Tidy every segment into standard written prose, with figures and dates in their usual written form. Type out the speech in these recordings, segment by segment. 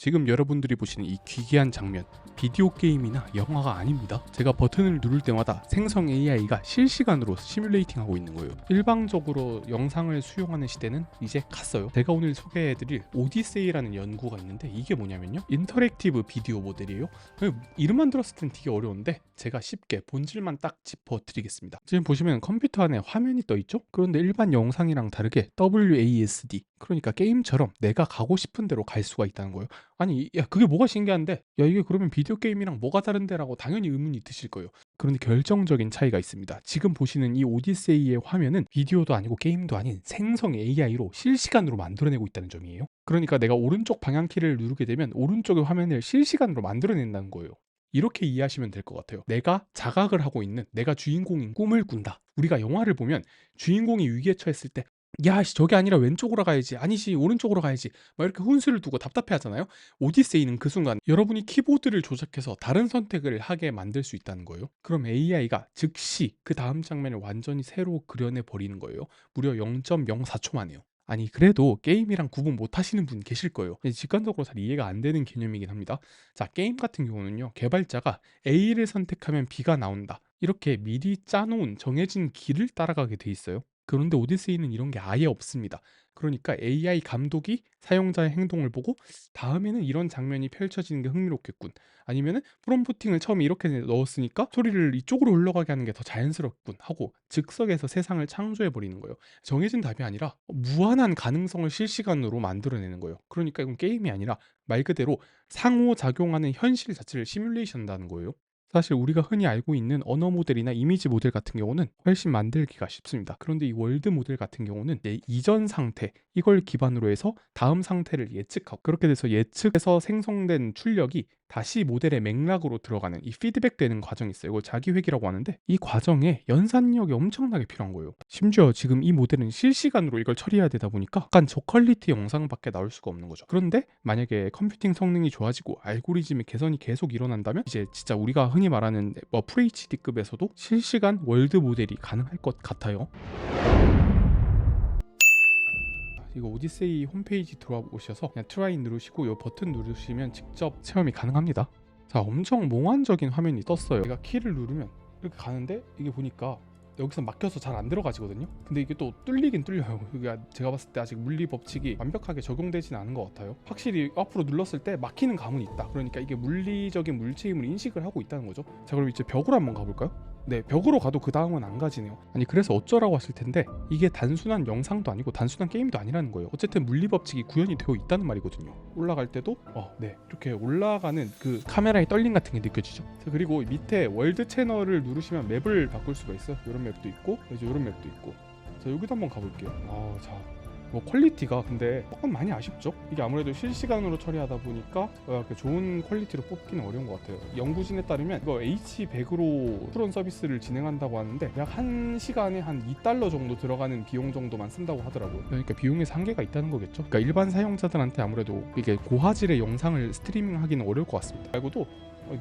지금 여러분들이 보시는 이 기괴한 장면, 비디오 게임이나 영화가 아닙니다. 제가 버튼을 누를 때마다 생성 AI가 실시간으로 시뮬레이팅하고 있는 거예요. 일방적으로 영상을 수용하는 시대는 이제 갔어요. 제가 오늘 소개해드릴 오디세이라는 연구가 있는데 이게 뭐냐면요, 인터랙티브 비디오 모델이에요. 이름만 들었을 땐 되게 어려운데 제가 쉽게 본질만 딱 짚어드리겠습니다. 지금 보시면 컴퓨터 안에 화면이 떠있죠? 그런데 일반 영상이랑 다르게 WASD, 그러니까 게임처럼 내가 가고 싶은 대로 갈 수가 있다는 거예요. 아니, 야, 그게 뭐가 신기한데? 야, 이게 그러면 비디오 게임이랑 뭐가 다른데? 라고 당연히 의문이 드실 거예요. 그런데 결정적인 차이가 있습니다. 지금 보시는 이 오디세이의 화면은 비디오도 아니고 게임도 아닌 생성 AI로 실시간으로 만들어내고 있다는 점이에요. 그러니까 내가 오른쪽 방향키를 누르게 되면 오른쪽의 화면을 실시간으로 만들어낸다는 거예요. 이렇게 이해하시면 될 것 같아요. 내가 자각을 하고 있는, 내가 주인공인 꿈을 꾼다. 우리가 영화를 보면 주인공이 위기에 처했을 때 야, 저게 아니라 왼쪽으로 가야지, 아니지 오른쪽으로 가야지, 막 이렇게 훈수를 두고 답답해 하잖아요. 오디세이는 그 순간 여러분이 키보드를 조작해서 다른 선택을 하게 만들 수 있다는 거예요. 그럼 AI가 즉시 그 다음 장면을 완전히 새로 그려내 버리는 거예요. 무려 0.04초 만에요. 아니, 그래도 게임이랑 구분 못 하시는 분 계실 거예요. 직관적으로 잘 이해가 안 되는 개념이긴 합니다. 자, 게임 같은 경우는요, 개발자가 A를 선택하면 B가 나온다, 이렇게 미리 짜놓은 정해진 길을 따라가게 돼 있어요. 그런데 오디세이는 이런 게 아예 없습니다. 그러니까 AI 감독이 사용자의 행동을 보고 다음에는 이런 장면이 펼쳐지는 게 흥미롭겠군, 아니면은 프롬프팅을 처음에 이렇게 넣었으니까 소리를 이쪽으로 흘러가게 하는 게 더 자연스럽군 하고 즉석에서 세상을 창조해 버리는 거예요. 정해진 답이 아니라 무한한 가능성을 실시간으로 만들어내는 거예요. 그러니까 이건 게임이 아니라 말 그대로 상호작용하는 현실 자체를 시뮬레이션한다는 거예요. 사실 우리가 흔히 알고 있는 언어 모델이나 이미지 모델 같은 경우는 훨씬 만들기가 쉽습니다. 그런데 이 월드 모델 같은 경우는 내 이전 상태, 이걸 기반으로 해서 다음 상태를 예측하고, 그렇게 돼서 예측에서 생성된 출력이 다시 모델의 맥락으로 들어가는 이 피드백되는 과정이 있어요. 이걸 자기회귀라고 하는데 이 과정에 연산력이 엄청나게 필요한 거예요. 심지어 지금 이 모델은 실시간으로 이걸 처리해야 되다 보니까 약간 저퀄리티 영상밖에 나올 수가 없는 거죠. 그런데 만약에 컴퓨팅 성능이 좋아지고 알고리즘의 개선이 계속 일어난다면 이제 진짜 우리가 흔히 말하는 FHD급에서도 실시간 월드 모델이 가능할 것 같아요. 이거 오디세이 홈페이지 들어오셔서 그냥 트라이 누르시고 이 버튼 누르시면 직접 체험이 가능합니다. 자, 엄청 몽환적인 화면이 떴어요. 제가 키를 누르면 이렇게 가는데 이게 보니까 여기서 막혀서 잘 안 들어가지거든요. 근데 이게 또 뚫리긴 뚫려요. 그게 제가 봤을 때 아직 물리 법칙이 완벽하게 적용되진 않은 것 같아요. 확실히 앞으로 눌렀을 때 막히는 감은 있다. 그러니까 이게 물리적인 물체임을 인식을 하고 있다는 거죠. 자, 그럼 이제 벽으로 한번 가볼까요? 네, 벽으로 가도 그 다음은 안 가지네요. 아니, 그래서 어쩌라고 하실 텐데 이게 단순한 영상도 아니고 단순한 게임도 아니라는 거예요. 어쨌든 물리 법칙이 구현이 되어 있다는 말이거든요. 올라갈 때도 네, 이렇게 올라가는 그 카메라의 떨림 같은 게 느껴지죠. 자, 그리고 밑에 월드 채널을 누르시면 맵을 바꿀 수가 있어요. 이런 맵도 있고 이제 이런 맵도 있고. 자, 여기도 한번 가볼게요. 자, 퀄리티가 근데 조금 많이 아쉽죠. 이게 아무래도 실시간으로 처리하다 보니까 좋은 퀄리티로 뽑기는 어려운 것 같아요. 연구진에 따르면 이거 H100으로 프론 서비스를 진행한다고 하는데 약 1시간에 한 $2 정도 들어가는 비용 정도만 쓴다고 하더라고요. 그러니까 비용에서 한계가 있다는 거겠죠. 그러니까 일반 사용자들한테 아무래도 이게 고화질의 영상을 스트리밍하기는 어려울 것 같습니다. 말고도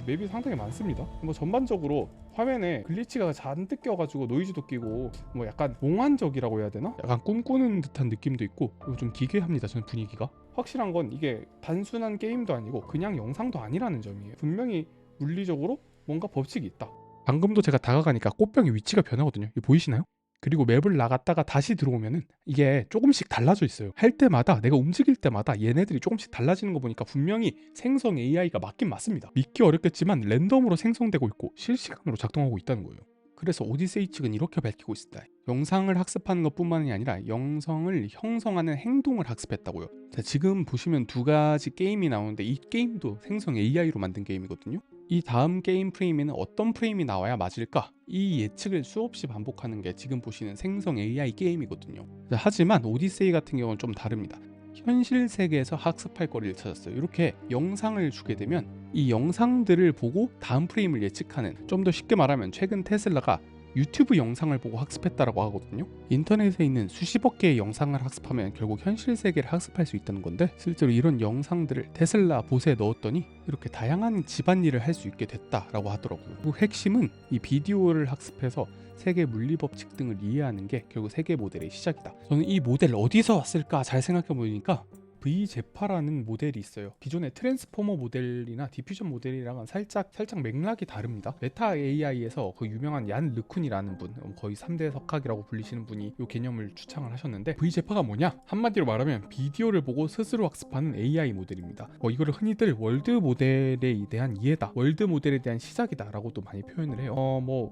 맵이 상당히 많습니다. 전반적으로 화면에 글리치가 잔뜩 껴가지고 노이즈도 끼고 약간 몽환적이라고 해야 되나? 약간 꿈꾸는 듯한 느낌도 있고 좀 기괴합니다. 저는 분위기가. 확실한 건 이게 단순한 게임도 아니고 그냥 영상도 아니라는 점이에요. 분명히 물리적으로 뭔가 법칙이 있다. 방금도 제가 다가가니까 꽃병의 위치가 변하거든요. 이거 보이시나요? 그리고 맵을 나갔다가 다시 들어오면은 이게 조금씩 달라져 있어요. 할 때마다, 내가 움직일 때마다 얘네들이 조금씩 달라지는 거 보니까 분명히 생성 AI가 맞긴 맞습니다. 믿기 어렵겠지만 랜덤으로 생성되고 있고 실시간으로 작동하고 있다는 거예요. 그래서 오디세이 측은 이렇게 밝히고 있습니다. 영상을 학습하는 것뿐만이 아니라 영상을 형성하는 행동을 학습했다고요. 자, 지금 보시면 두 가지 게임이 나오는데 이 게임도 생성 AI로 만든 게임이거든요. 이 다음 게임 프레임에는 어떤 프레임이 나와야 맞을까? 이 예측을 수없이 반복하는 게 지금 보시는 생성 AI 게임이거든요. 자, 하지만 오디세이 같은 경우는 좀 다릅니다. 현실 세계에서 학습할 거리를 찾았어요. 이렇게 영상을 주게 되면 이 영상들을 보고 다음 프레임을 예측하는, 좀 더 쉽게 말하면 최근 테슬라가 유튜브 영상을 보고 학습했다라고 하거든요. 인터넷에 있는 수십억 개의 영상을 학습하면 결국 현실 세계를 학습할 수 있다는 건데, 실제로 이런 영상들을 테슬라 봇에 넣었더니 이렇게 다양한 집안일을 할 수 있게 됐다라고 하더라고요. 그 핵심은 이 비디오를 학습해서 세계 물리 법칙 등을 이해하는 게 결국 세계 모델의 시작이다. 저는 이 모델 어디서 왔을까 잘 생각해 보니까 V제파라는 모델이 있어요. 기존의 트랜스포머 모델이나 디퓨전 모델이랑은 살짝 맥락이 다릅니다. 메타 AI에서 그 유명한 얀 르쿤이라는 분, 거의 3대 석학이라고 불리시는 분이 이 개념을 추창을 하셨는데, V제파가 뭐냐? 한마디로 말하면 비디오를 보고 스스로 학습하는 AI 모델입니다. 이거를 흔히들 월드 모델에 대한 이해다, 월드 모델에 대한 시작이다 라고도 많이 표현을 해요.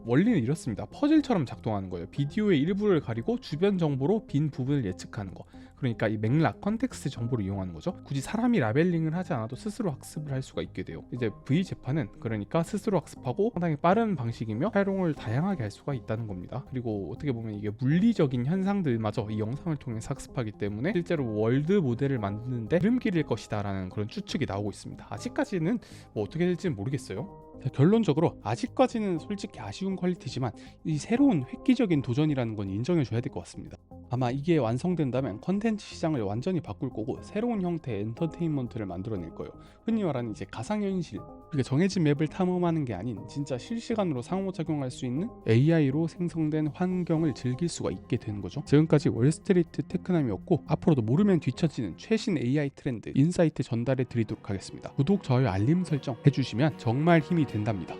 원리는 이렇습니다. 퍼즐처럼 작동하는 거예요. 비디오의 일부를 가리고 주변 정보로 빈 부분을 예측하는 거. 그러니까 이 맥락, 컨텍스트 정보를 이용하는 거죠. 굳이 사람이 라벨링을 하지 않아도 스스로 학습을 할 수가 있게 돼요. 이제 V제파는 그러니까 스스로 학습하고 상당히 빠른 방식이며 활용을 다양하게 할 수가 있다는 겁니다. 그리고 어떻게 보면 이게 물리적인 현상들마저 이 영상을 통해서 학습하기 때문에 실제로 월드 모델을 만드는데 흐름길일 것이다 라는 그런 추측이 나오고 있습니다. 아직까지는 어떻게 될지는 모르겠어요. 결론적으로 아직까지는 솔직히 아쉬운 퀄리티지만 이 새로운 획기적인 도전이라는 건 인정해줘야 될 것 같습니다. 아마 이게 완성된다면 컨텐츠 시장을 완전히 바꿀 거고 새로운 형태의 엔터테인먼트를 만들어낼 거예요. 흔히 말하는 이제 가상현실, 그러니까 정해진 맵을 탐험하는 게 아닌 진짜 실시간으로 상호작용할 수 있는 AI로 생성된 환경을 즐길 수가 있게 되는 거죠. 지금까지 월스트리트 테크남이었고, 앞으로도 모르면 뒤처지는 최신 AI 트렌드 인사이트 전달해 드리도록 하겠습니다. 구독, 좋아요, 알림 설정 해주시면 정말 힘이 된답니다.